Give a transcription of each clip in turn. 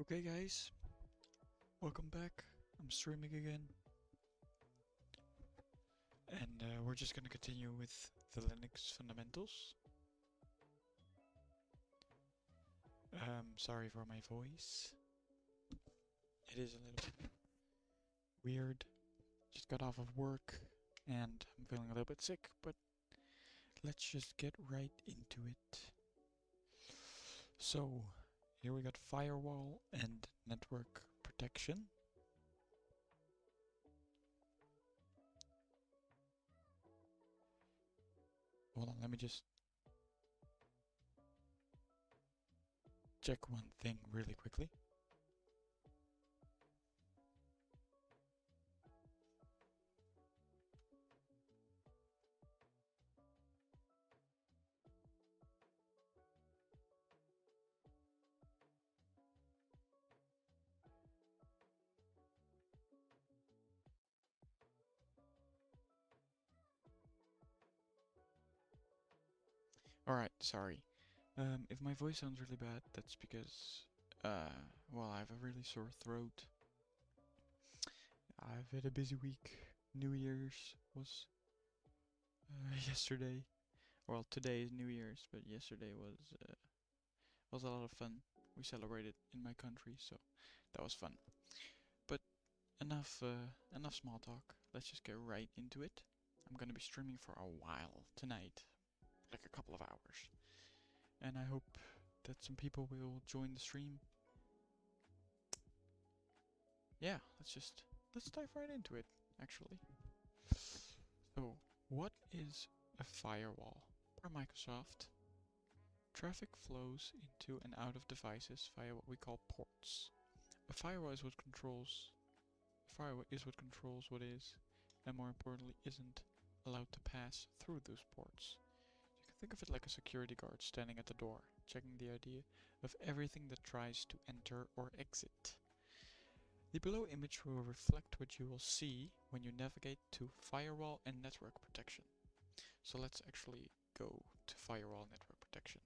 Okay guys, welcome back. I'm streaming again. And we're just gonna continue with the Linux fundamentals. Sorry for my voice. It is a little weird. Just got off of work and I'm feeling a little bit sick, but let's just get right into it. So, here we got firewall and network protection. Hold on, let me just check one thing really quickly. Alright, sorry. If my voice sounds really bad, that's because, well, I have a really sore throat. I've had a busy week. New Year's was yesterday. Well, today is New Year's, but yesterday was a lot of fun. We celebrated in my country, so that was fun. But enough small talk. Let's just get right into it. I'm gonna be streaming for a while tonight, like a couple of hours, and I hope that some people will join the stream. Yeah, let's dive right into it, actually. So, what is a firewall? Per Microsoft, traffic flows into and out of devices via what we call ports. A firewall is what controls what is, and more importantly, isn't allowed to pass through those ports. You can think of it like a security guard standing at the door, checking the ID of everything that tries to enter or exit. The below image will reflect what you will see when you navigate to firewall and network protection. So let's actually go to firewall network protection.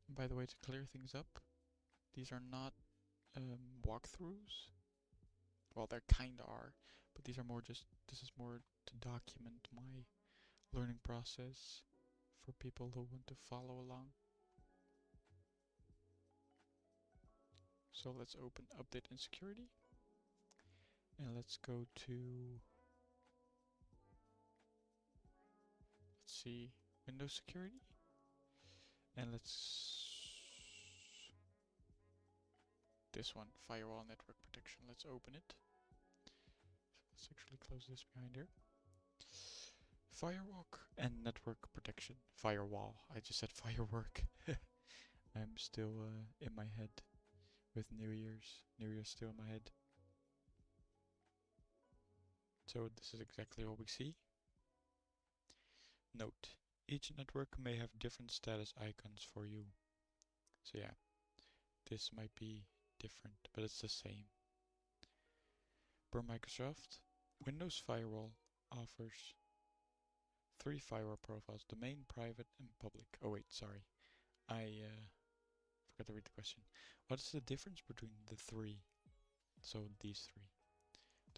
And by the way, to clear things up, these are not walkthroughs. Well, they kinda are, but this is more to document my learning process for people who want to follow along. So let's open update and security. And let's go to, let's see, Windows security. And this one, firewall network protection. Let's open it. Let's actually close this behind here. Firewall and network protection. Firewall. I just said firework. I'm still in my head with New Year's. New Year's still in my head. So this is exactly what we see. Note, each network may have different status icons for you. So yeah, this might be different, but it's the same. Per Microsoft, Windows Firewall offers 3 firewall profiles: domain, private, and public. Oh wait, sorry. I forgot to read the question. What is the difference between the 3? So these 3.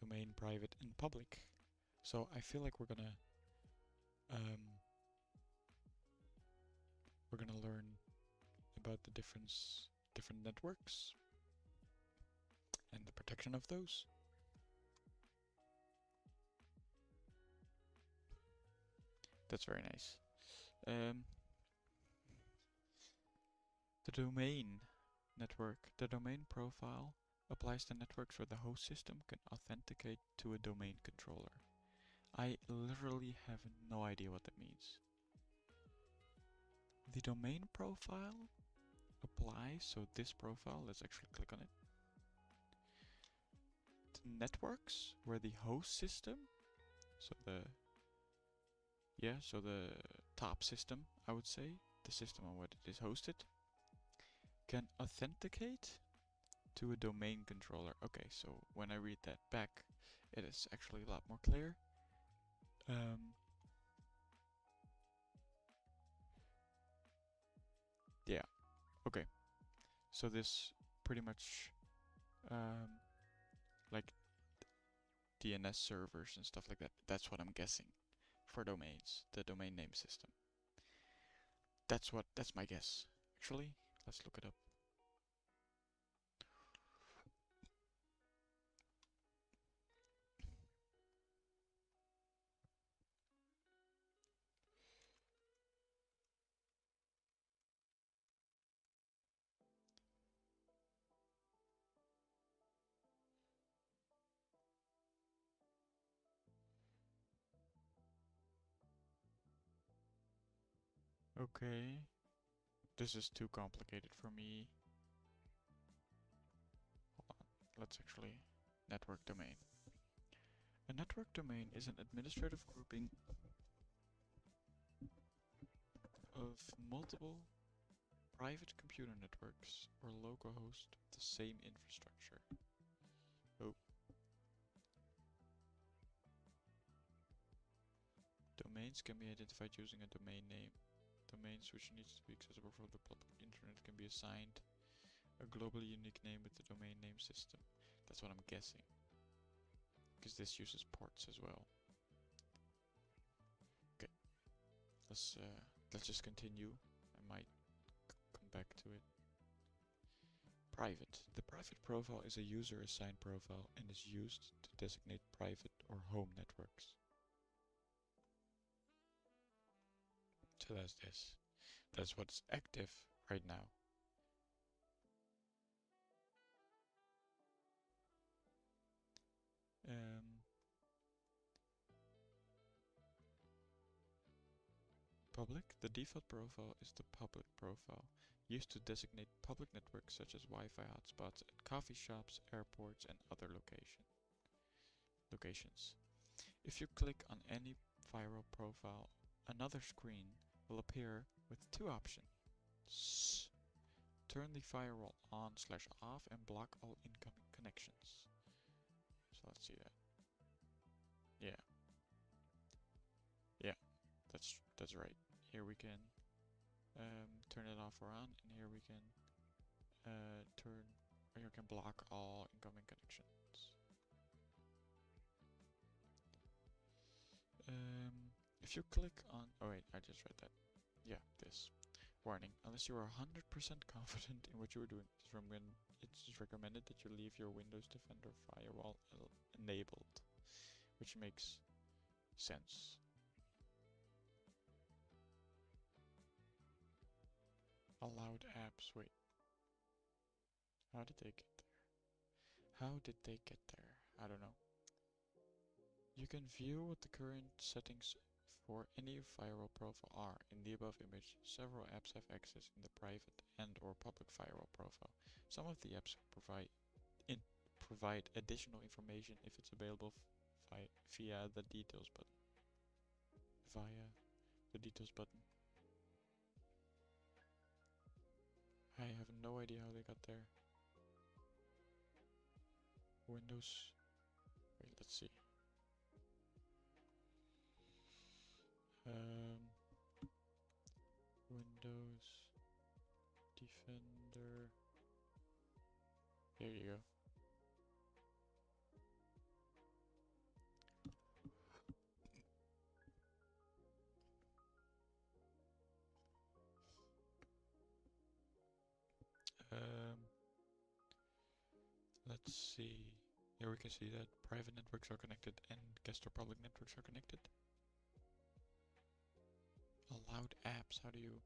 Domain, private, and public. So I feel like we're gonna learn about the different networks and the protection of those. That's very nice. The domain network. The domain profile applies to networks where the host system can authenticate to a domain controller. I literally have no idea what that means. The domain profile applies, so this profile, let's actually click on it. To networks where the host system, so the top system, I would say, the system on what it is hosted, can authenticate to a domain controller. Okay, so when I read that back, it is actually a lot more clear. Yeah, okay. So this pretty much like DNS servers and stuff like that. That's what I'm guessing for domains, the domain name system. That's my guess. Actually, let's look it up. Okay. This is too complicated for me. Hold on. Let's actually network domain. A network domain is an administrative grouping of multiple private computer networks or localhost with the same infrastructure. Oh. Domains can be identified using a domain name. Domains which needs to be accessible from the public internet can be assigned a globally unique name with the domain name system. That's what I'm guessing. Because this uses ports as well. Okay. Let's just continue. I might come back to it. Private. The private profile is a user-assigned profile and is used to designate private or home networks. So that's this. That's what's active right now. Public. The default profile is the public profile, used to designate public networks such as Wi-Fi hotspots at coffee shops, airports, and other locations. If you click on any firewall profile, another screen will appear with two options. Turn the firewall on/off and block all incoming connections. So let's see that. Yeah. Yeah, that's right. Here we can turn it off or on, and here we can block all incoming connections. If you click on, oh wait, I just read that. Yeah, this. Warning, unless you are 100% confident in what you are doing, it's recommended that you leave your Windows Defender firewall enabled, which makes sense. Allowed apps, wait. How did they get there? How did they get there? I don't know. You can view what the current settings for any firewall profile are. In the above image, several apps have access in the private and or public firewall profile. Some of the apps provide additional information if it's available via the details button. I have no idea how they got there. Windows. Wait, let's see. Windows Defender. Here you go. Let's see. Here we can see that private networks are connected and guest or public networks are connected. Allowed apps, how do you...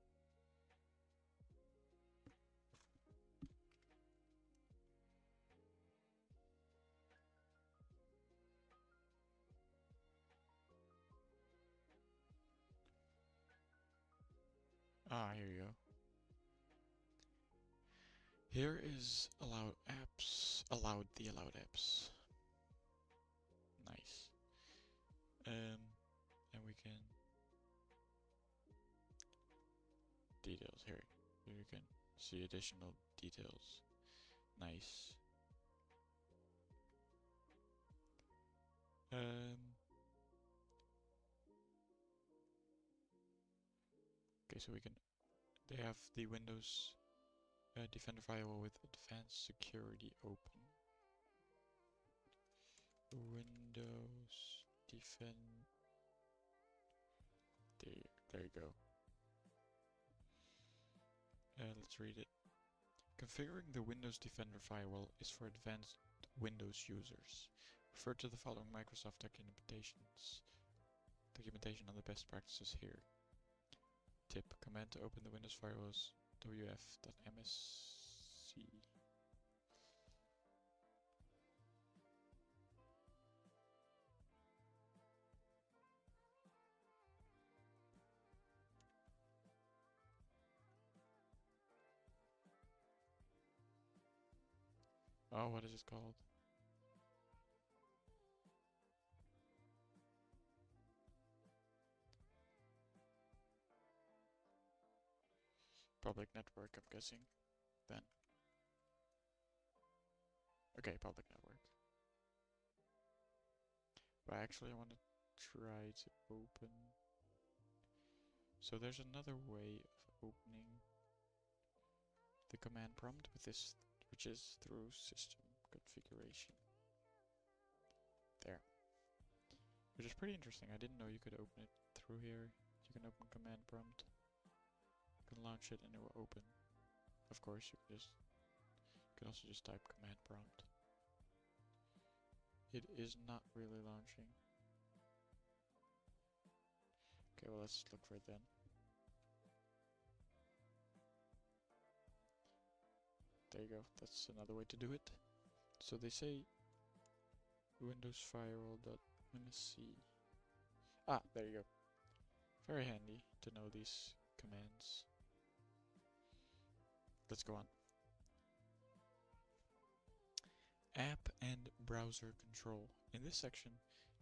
Ah, here you go. Here is allowed apps. Allowed apps. Nice. And we can... Details here. Here you can see additional details. Nice. Okay, so we can... They have the Windows Defender firewall with advanced security open. Windows defend. There you go. Let's read it. Configuring the Windows Defender firewall is for advanced Windows users. Refer to the following Microsoft documentation on the best practices here. Tip: command to open the Windows firewalls wf.msc. Oh, what is it called? Public network, I'm guessing. Then. Okay, public network. But actually I want to try to open. So there's another way of opening the command prompt with this, which is through system configuration. There. Which is pretty interesting. I didn't know you could open it through here. You can open command prompt. You can launch it and it will open. Of course, you can also just type command prompt. It is not really launching. Okay, well let's look for it then. There you go. That's another way to do it. So they say Windows firewall. Let me see. Ah, there you go. Very handy to know these commands. Let's go on. App and browser control. In this section,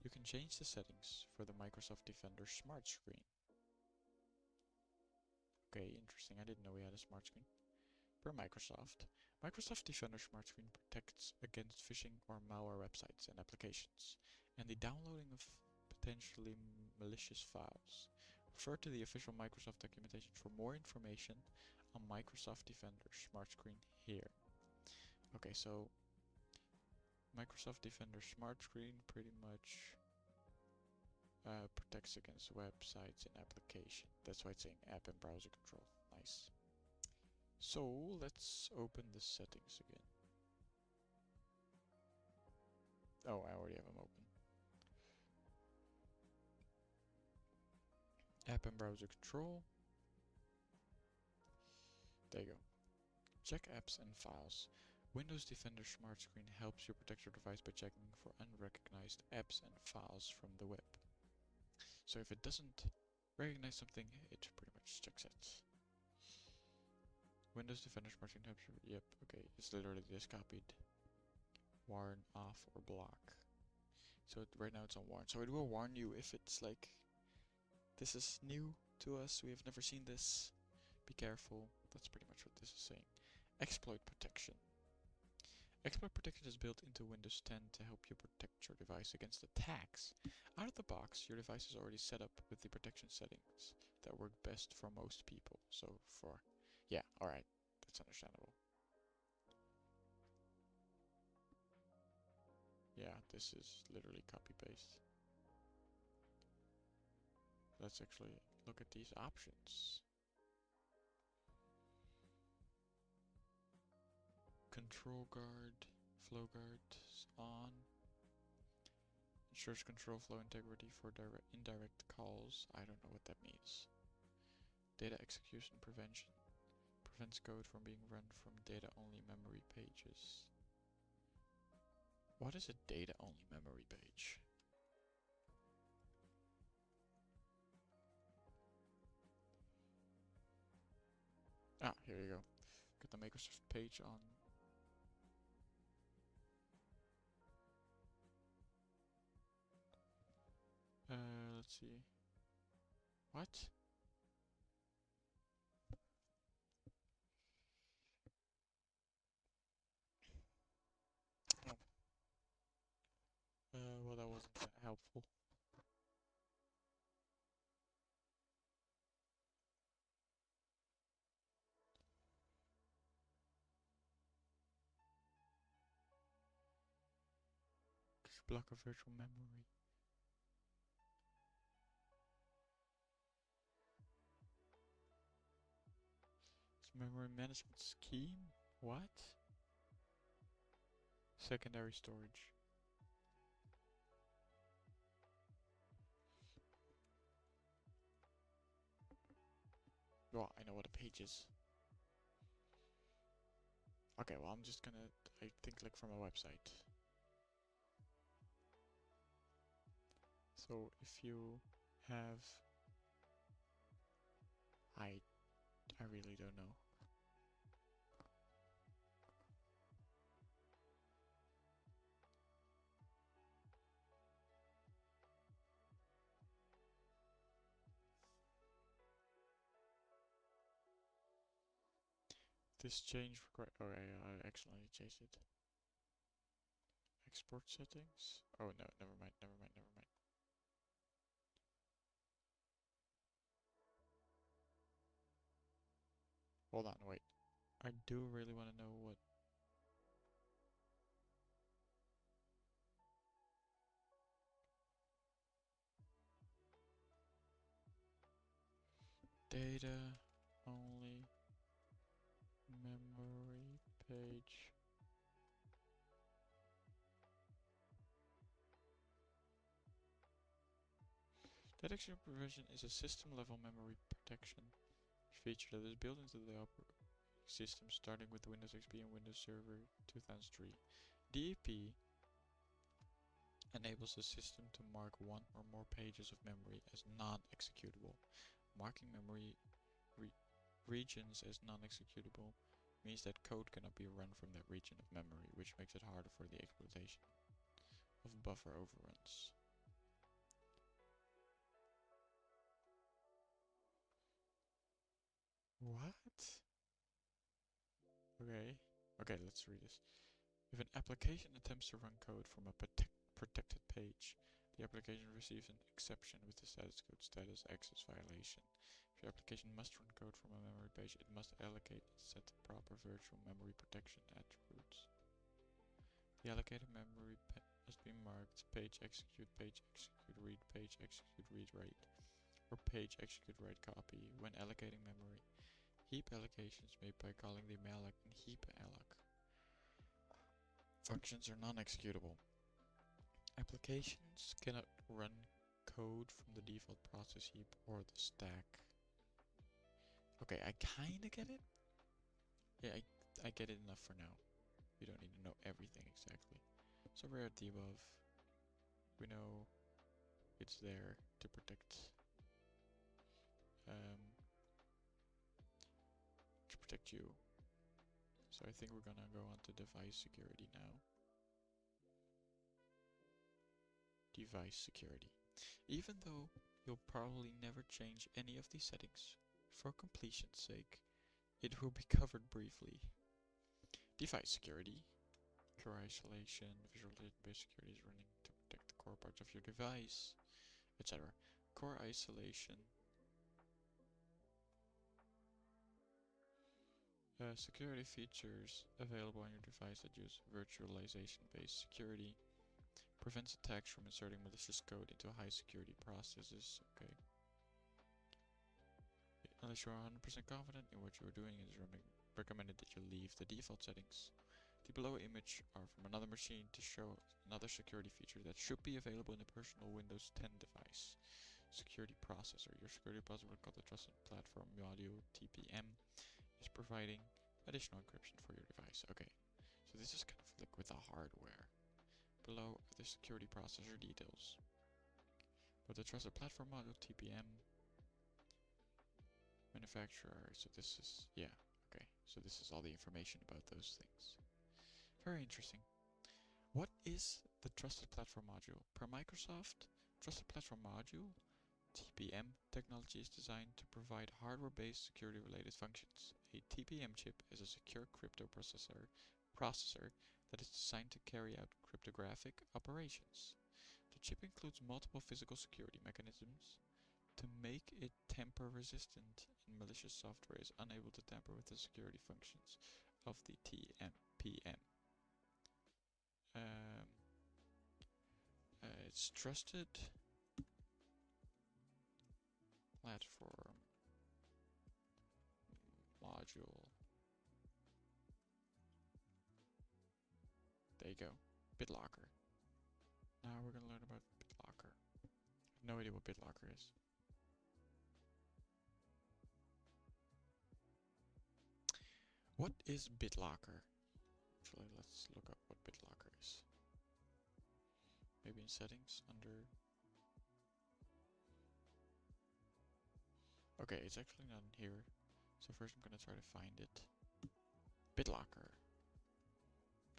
you can change the settings for the Microsoft Defender smart screen. Okay, interesting. I didn't know we had a smart screen. Per Microsoft, Microsoft Defender Smart Screen protects against phishing or malware websites and applications, and the downloading of potentially malicious files. Refer to the official Microsoft documentation for more information on Microsoft Defender Smart Screen here. Okay, so Microsoft Defender Smart Screen pretty much protects against websites and application. That's why it's saying app and browser control. Nice. So let's open the settings again. Oh, I already have them open. App and browser control. There you go. Check apps and files. Windows Defender Smart Screen helps you protect your device by checking for unrecognized apps and files from the web. So if it doesn't recognize something, it pretty much checks it. Windows Defender Smart Screen helps you. Yep, okay, it's literally just copied. Warn, off, or block. So right now it's on warn. So it will warn you if it's like, this is new to us, we have never seen this. Be careful. That's pretty much what this is saying. Exploit protection. Exploit protection is built into Windows 10 to help you protect your device against attacks. Out of the box, your device is already set up with the protection settings that work best for most people. So yeah, alright, that's understandable. Yeah, this is literally copy-paste. Let's actually look at these options. Control guard, flow guard on. Ensures control flow integrity for indirect calls. I don't know what that means. Data execution prevention. Prevents code from being run from data-only memory pages. What is a data-only memory page? Ah, here you go. Got the Microsoft page on. Let's see. What? Oh. Well, that wasn't that helpful. block of virtual memory. It's memory management scheme? What? Secondary storage. Well, I know what a page is. Okay, well, I'm just gonna, I think, like from a website. So if you have, I really don't know. This change require. Oh, I accidentally changed it. Export settings. Oh no, never mind, never mind, never mind. Hold on, wait. I do really want to know what. Data only memory page. Data exchange prevention is a system-level memory protection feature that is built into the operating system starting with Windows XP and Windows Server 2003. DEP enables the system to mark one or more pages of memory as non-executable. Marking memory regions as non-executable means that code cannot be run from that region of memory, which makes it harder for the exploitation of buffer overruns. What? Okay, let's read this. If an application attempts to run code from a protected page, the application receives an exception with the status code status access violation. If your application must run code from a memory page, it must allocate and set the proper virtual memory protection attributes. The allocated memory must be marked page execute, read, page execute, read, write, or page execute, write, copy when allocating memory. Heap allocations made by calling the malloc and heap alloc functions are non-executable. Applications cannot run code from the default process heap or the stack. Okay, I kinda get it. Yeah, I get it enough for now. You don't need to know everything exactly. So we're at the above. We know it's there to protect you. So I think we're gonna go on to device security now. Device security. Even though you'll probably never change any of these settings, for completion's sake, it will be covered briefly. Device security. Core isolation, visualization-based security is running to protect the core parts of your device, etc. Core isolation. Security features available on your device that use virtualization-based security. Prevents attacks from inserting malicious code into high security processes. Okay. Unless you are 100% confident in what you are doing, it is recommended that you leave the default settings. The below image are from another machine to show another security feature that should be available in a personal Windows 10 device. Security processor. Your security processor, called the Trusted Platform Module (TPM), is providing additional encryption for your device. Okay, so this is kind of like with the hardware. Below are the security processor details. But the Trusted Platform Module (TPM) manufacturer. So this is, yeah, okay. So this is all the information about those things. Very interesting. What is the Trusted Platform Module? Per Microsoft, Trusted Platform Module (TPM) technology is designed to provide hardware-based security-related functions. A TPM chip is a secure crypto processor that is designed to carry out cryptographic operations. The chip includes multiple physical security mechanisms to make it tamper-resistant, and malicious software is unable to tamper with the security functions of the TPM. It's trusted platform module. There you go. BitLocker. Now we're gonna learn about BitLocker. I have no idea what BitLocker is. What is BitLocker? Actually, let's look up what BitLocker is. Maybe in settings under... Okay, it's actually not in here. So first I'm gonna try to find it. BitLocker.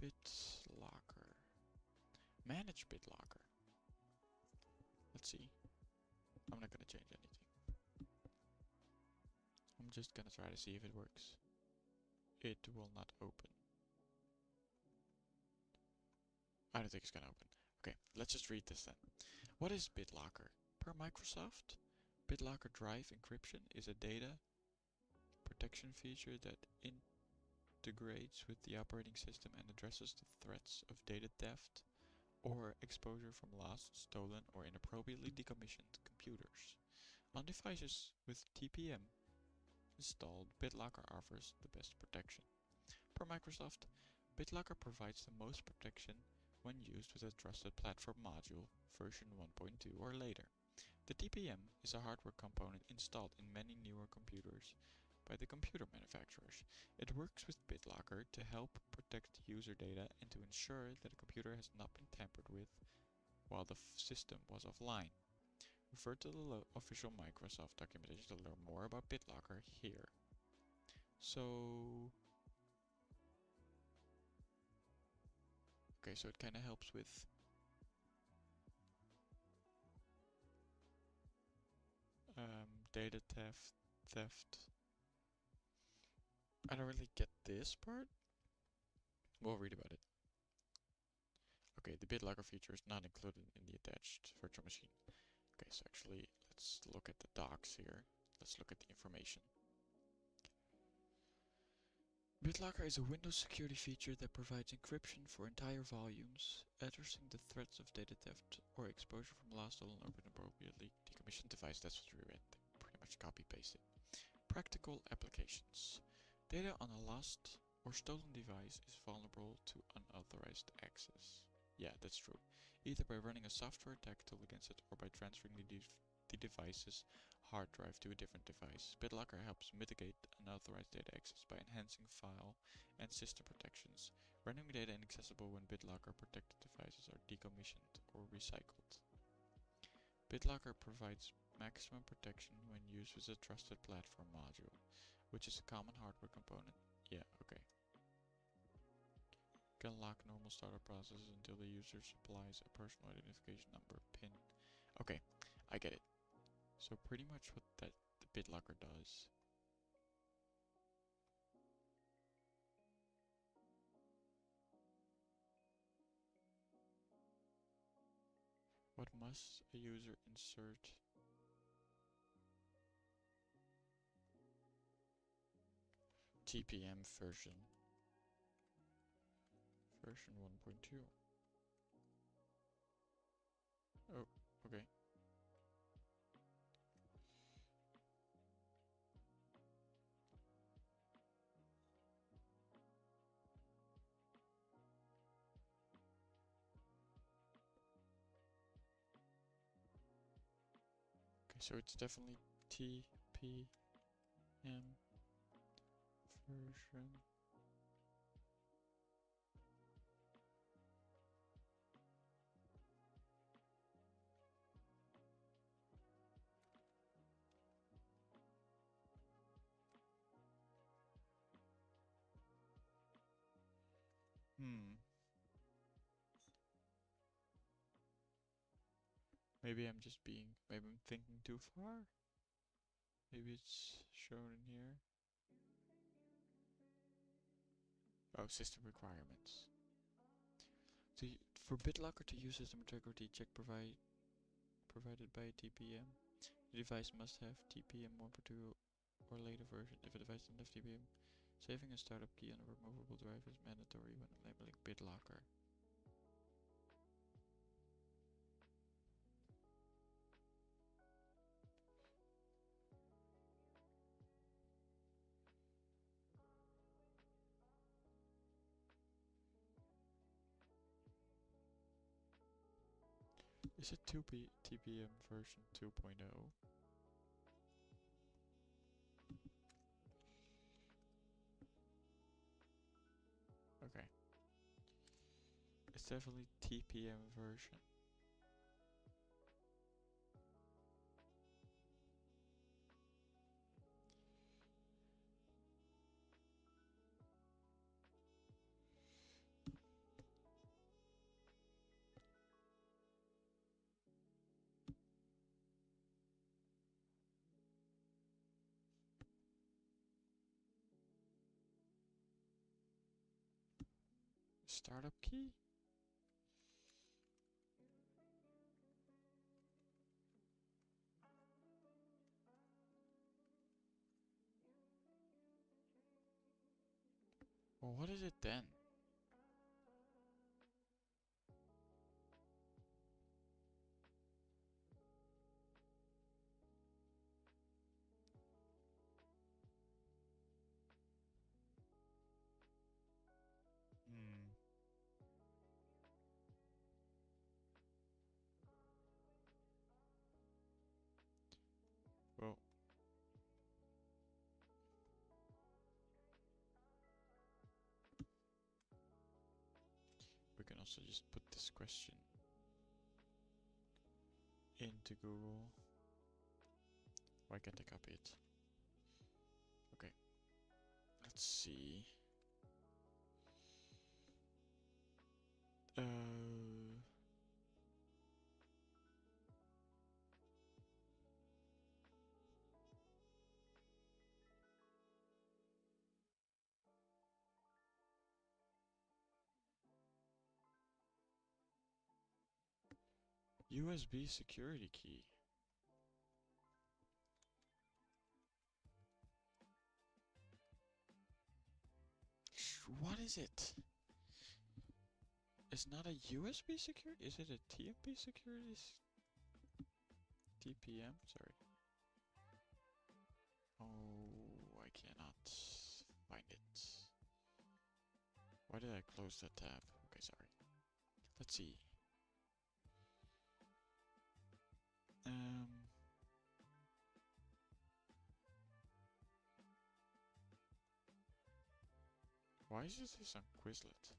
BitLocker. Manage BitLocker. Let's see. I'm not gonna change anything. I'm just gonna try to see if it works. It will not open. I don't think it's gonna open. Okay, let's just read this then. What is BitLocker? Per Microsoft, BitLocker Drive encryption is a data protection feature that integrates with the operating system and addresses the threats of data theft or exposure from lost, stolen, or inappropriately decommissioned computers. On devices with TPM installed, BitLocker offers the best protection. Per Microsoft, BitLocker provides the most protection when used with a trusted platform module, version 1.2 or later. The TPM is a hardware component installed in many newer computers by the computer manufacturers. It works with BitLocker to help protect user data and to ensure that a computer has not been tampered with while the system was offline. Refer to the official Microsoft documentation to learn more about BitLocker here. So... Okay, so it kind of helps with data theft. I don't really get this part. We'll read about it. Okay, the BitLocker feature is not included in the attached virtual machine. Okay, so actually, let's look at the docs here. Let's look at the information. BitLocker is a Windows security feature that provides encryption for entire volumes, addressing the threats of data theft or exposure from lost, stolen, or inappropriately decommissioned device. That's what we read. Pretty much copy-pasted. Practical applications. Data on a lost or stolen device is vulnerable to unauthorized access. Yeah, that's true. Either by running a software attack tool against it or by transferring the device's hard drive to a different device. BitLocker helps mitigate unauthorized data access by enhancing file and system protections, rendering data inaccessible when BitLocker protected devices are decommissioned or recycled. BitLocker provides maximum protection when used with a trusted platform module, which is a common hardware component. Yeah, okay. Can lock normal startup processes until the user supplies a personal identification number, PIN. Okay, I get it. So pretty much what the BitLocker does. What must a user insert? TPM version 1.2. Oh, okay. Okay, so it's definitely TPM version. Maybe I'm thinking too far. Maybe it's shown in here. Oh, system requirements. So for BitLocker to use system integrity check provided by TPM, the device must have TPM 1.2 or later version. If a device doesn't have TPM, saving a startup key on a removable drive is mandatory when enabling BitLocker. Is it TPM version 2.0? Okay. It's definitely TPM version. Startup key? Well, what is it then? Hmm. Well, we can also just put this question into Google. Why can't I copy it? Okay. Let's see. USB security key. What is it? It's not a USB security? Is it a TMP security? TPM? Sorry. Oh, I cannot find it. Why did I close that tab? Okay, sorry. Let's see. Why is this on Quizlet?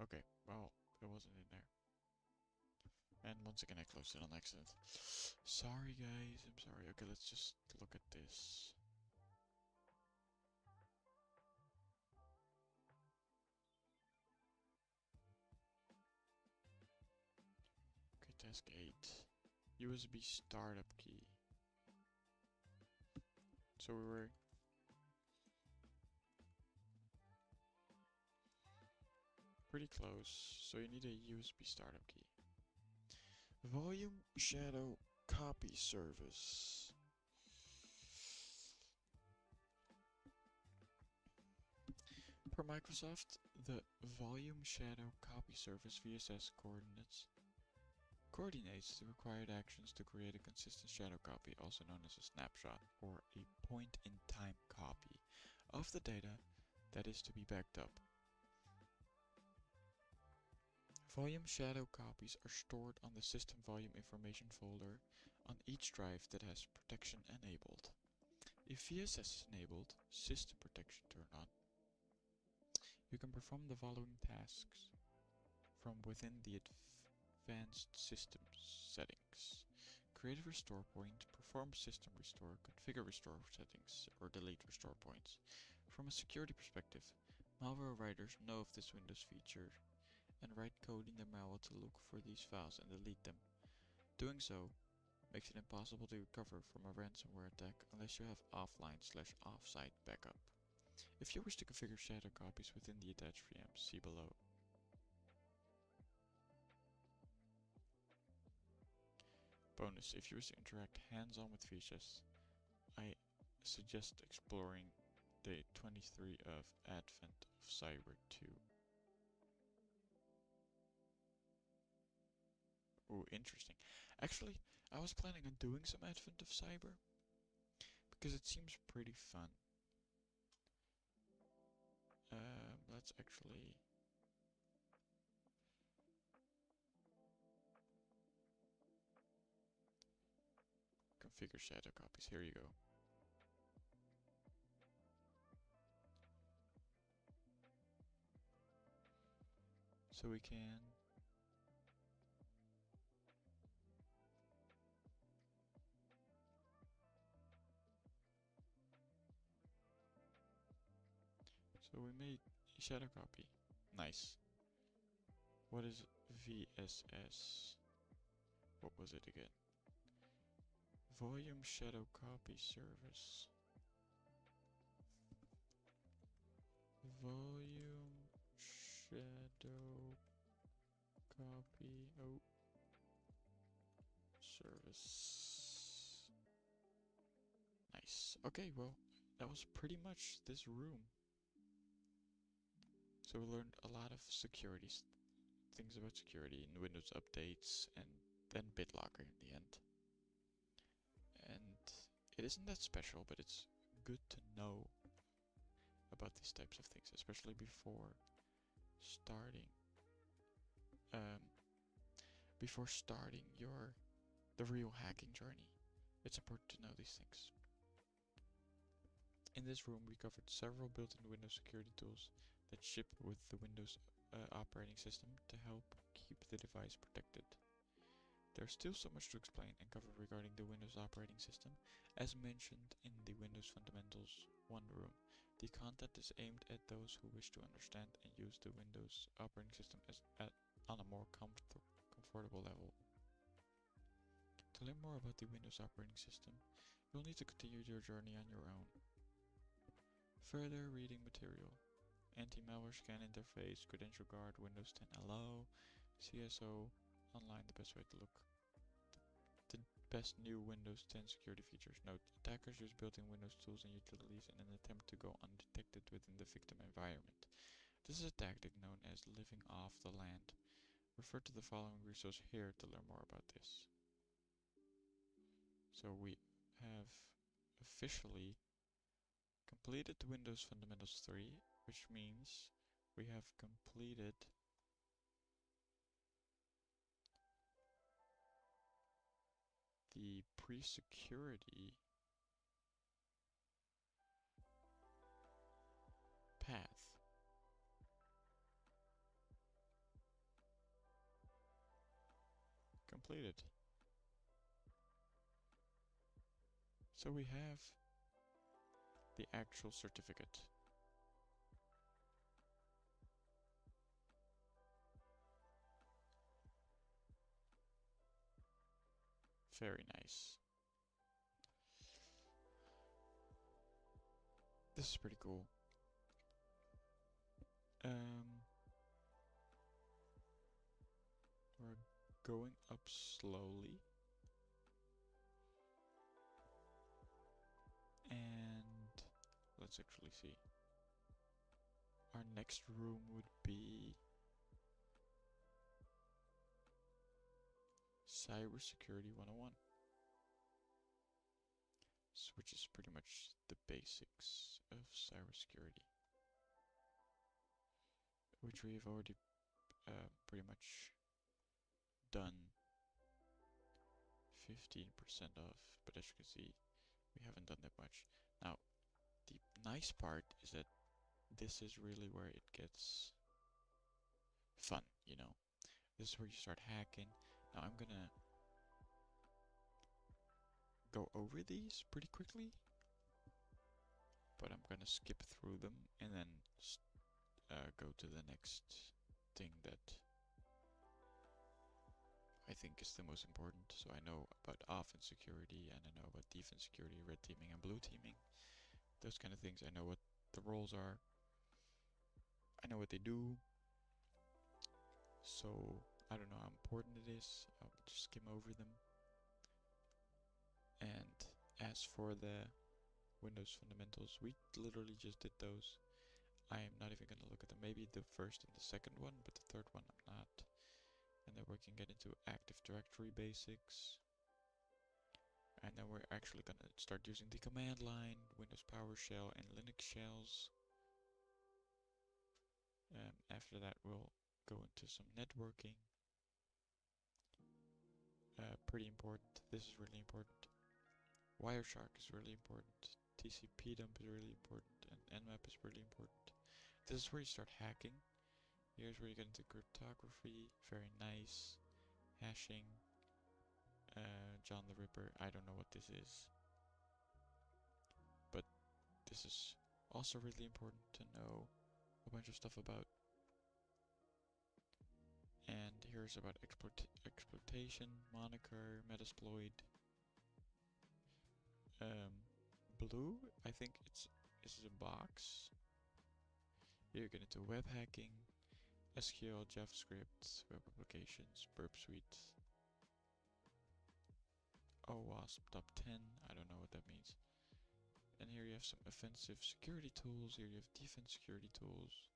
Okay, well, it wasn't in there. And once again I closed it on accident. Sorry guys, I'm sorry. Okay, let's just look at this. Okay, task 8. USB startup key. So we were pretty close. So you need a USB startup key. Volume shadow copy service. Per Microsoft, the volume shadow copy service VSS coordinates the required actions to create a consistent shadow copy, also known as a snapshot, or a point-in-time copy of the data that is to be backed up. Volume shadow copies are stored on the System Volume Information folder on each drive that has protection enabled. If VSS is enabled, System Protection turned on, you can perform the following tasks from within the Advanced Systems settings. Create a restore point, perform system restore, configure restore settings, or delete restore points. From a security perspective, malware writers know of this Windows feature and write code in their malware to look for these files and delete them. Doing so makes it impossible to recover from a ransomware attack unless you have offline/offsite backup. If you wish to configure shadow copies within the attached VMs, see below. Bonus, if you wish to interact hands-on with VSS, I suggest exploring day 23 of Advent of Cyber 2. Ooh, interesting. Actually, I was planning on doing some Advent of Cyber because it seems pretty fun. Let's actually configure shadow copies. Here you go. So we can so we made a shadow copy. Nice. What is VSS? What was it again? Volume shadow copy service. Volume shadow copy service. Nice. Okay, well, that was pretty much this room. So we learned a lot of security things about security and Windows updates, and then BitLocker in the end. And it isn't that special, but it's good to know about these types of things, especially before starting the real hacking journey. It's important to know these things. In this room we covered several built-in Windows security tools that ship with the Windows operating system to help keep the device protected. There's still so much to explain and cover regarding the Windows operating system, as mentioned in the Windows Fundamentals 1 room. The content is aimed at those who wish to understand and use the Windows operating system on a more comfortable level. To learn more about the Windows operating system, you'll need to continue your journey on your own. Further reading material: Anti-malware scan interface, credential guard, Windows 10 Hello, CSO online, the best way to look. The best new Windows 10 security features. Note: attackers use built-in Windows tools and utilities in an attempt to go undetected within the victim environment. This is a tactic known as living off the land. Refer to the following resource here to learn more about this. So we have officially completed Windows Fundamentals 3, which means we have completed the pre-security path. Completed. So we have the actual certificate. Very nice. This is pretty cool. We're going up slowly. And let's actually see. Our next room would be Cybersecurity 101. Which is pretty much the basics of cybersecurity, which we've already pretty much done 15% of, but as you can see, we haven't done that much. Now, the nice part is that this is really where it gets fun, you know. This is where you start hacking. Now I'm gonna go over these pretty quickly, but I'm gonna skip through them and then go to the next thing that I think is the most important. So I know about offense security, and I know about defense security, red teaming and blue teaming, those kind of things. I know what the roles are, I know what they do, so I don't know how important it is. I'll just skim over them. And as for the Windows fundamentals. We literally just did those. I am not even gonna look at them. Maybe the first and the second one, but the third one I'm not. And then we can get into Active Directory basics. And then we're actually gonna start using the command line, Windows PowerShell and Linux shells. After that we'll go into some networking. Pretty important. This is really important. Wireshark is really important. TCP dump is really important, and Nmap is really important. This is where you start hacking. Here's where you get into cryptography. Very nice. Hashing. John the Ripper. I don't know what this is, but this is also really important to know a bunch of stuff about. And here's about exploitation, moniker, metasploit. Blue, I think this is a box. Here you get into web hacking, SQL, JavaScript, web applications, Burp Suite, OWASP top 10, I don't know what that means. And here you have some offensive security tools, here you have defense security tools.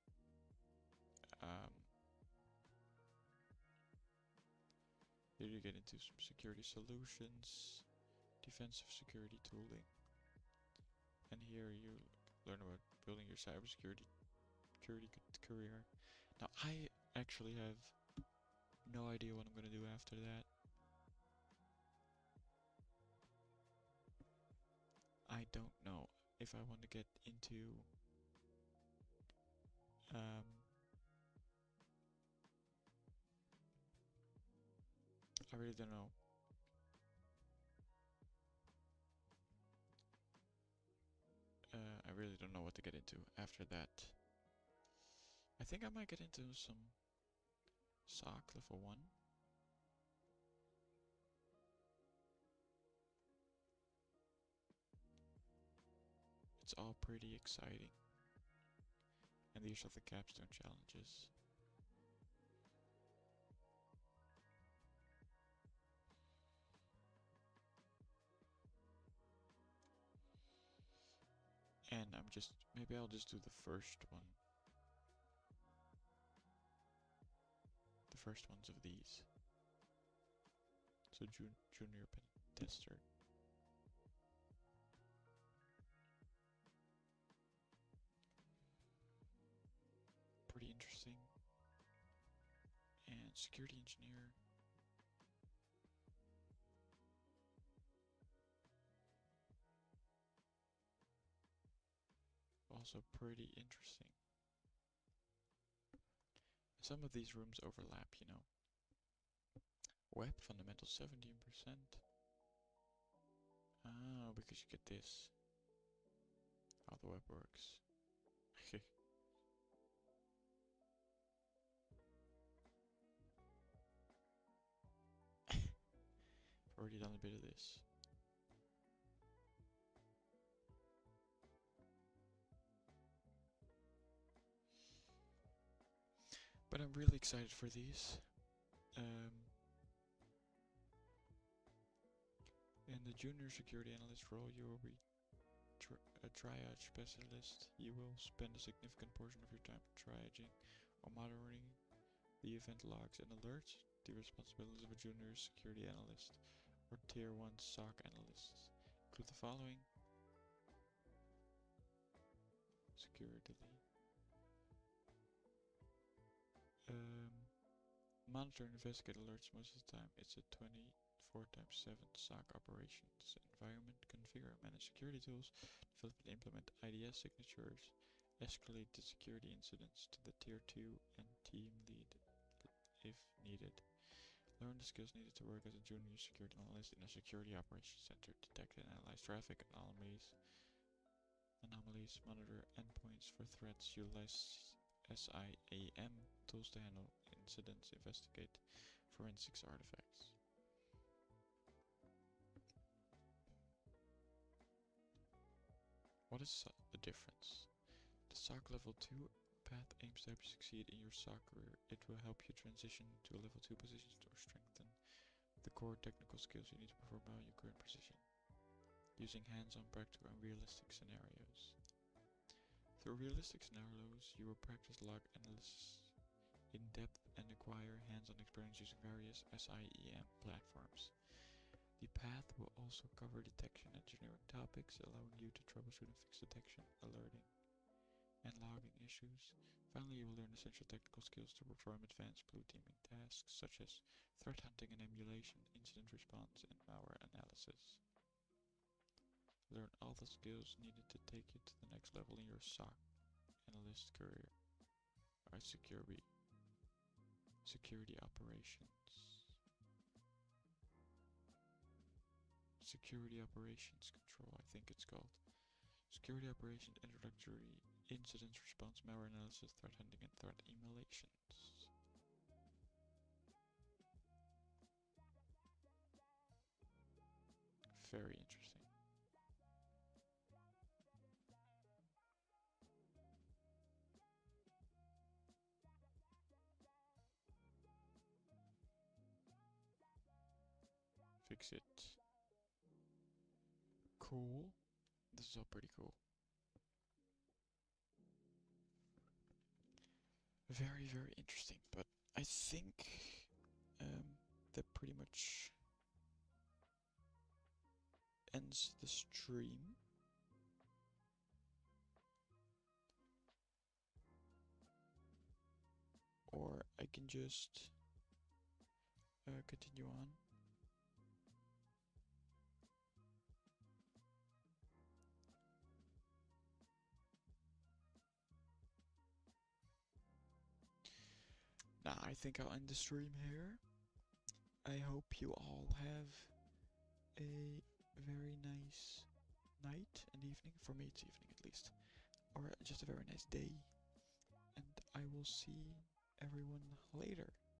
Here you get into some security solutions, defensive security tooling. And here you learn about building your cybersecurity career. Now I actually have no idea what I'm gonna do after that. I don't know if I want to get into I really don't know. I really don't know what to get into after that. I think I might get into some SOC level 1. It's all pretty exciting. And these are the capstone challenges. And maybe I'll just do the first one. The first ones of these. So junior pen tester. Pretty interesting. And security engineer. Also pretty interesting. Some of these rooms overlap, you know. Web fundamentals 17%. Oh, because you get this. How the web works. I've already done a bit of this. But I'm really excited for these. In the junior security analyst role, you will be a triage specialist. You will spend a significant portion of your time triaging or monitoring the event logs and alerts. The responsibilities of a junior security analyst or tier 1 SOC analysts include the following. Security. Monitor and investigate alerts most of the time. It's a 24/7 SOC operations environment. Configure and manage security tools. Develop and implement IDS signatures. Escalate the security incidents to the tier 2 and team lead if needed. Learn the skills needed to work as a junior security analyst in a security operations center. Detect and analyze traffic anomalies. Monitor endpoints for threats. Utilize SIAM tools to handle incidents. Investigate forensics artifacts. What is the difference? The SOC level 2 path aims to help you succeed in your SOC career. It will help you transition to a level 2 position or strengthen the core technical skills you need to perform well in your current position. using hands-on, practical, and realistic scenarios. Through realistic scenarios, you will practice log analysis in depth and acquire hands-on experience using various SIEM platforms. The path will also cover detection engineering topics, allowing you to troubleshoot and fix detection, alerting, and logging issues. Finally, you will learn essential technical skills to perform advanced blue teaming tasks such as threat hunting and emulation, incident response, and malware analysis. Learn all the skills needed to take you to the next level in your SOC analyst career. Security operations. Security operations control, I think it's called. Security operations introductory, incident response, malware analysis, threat hunting, and threat emulations. Very interesting. Fix it. Cool. This is all pretty cool. Very, very interesting. But I think that pretty much ends the stream. Or I can just continue on. Nah, I think I'll end the stream here. I hope you all have a very nice night and evening. For me it's evening at least. Or just a very nice day. And I will see everyone later.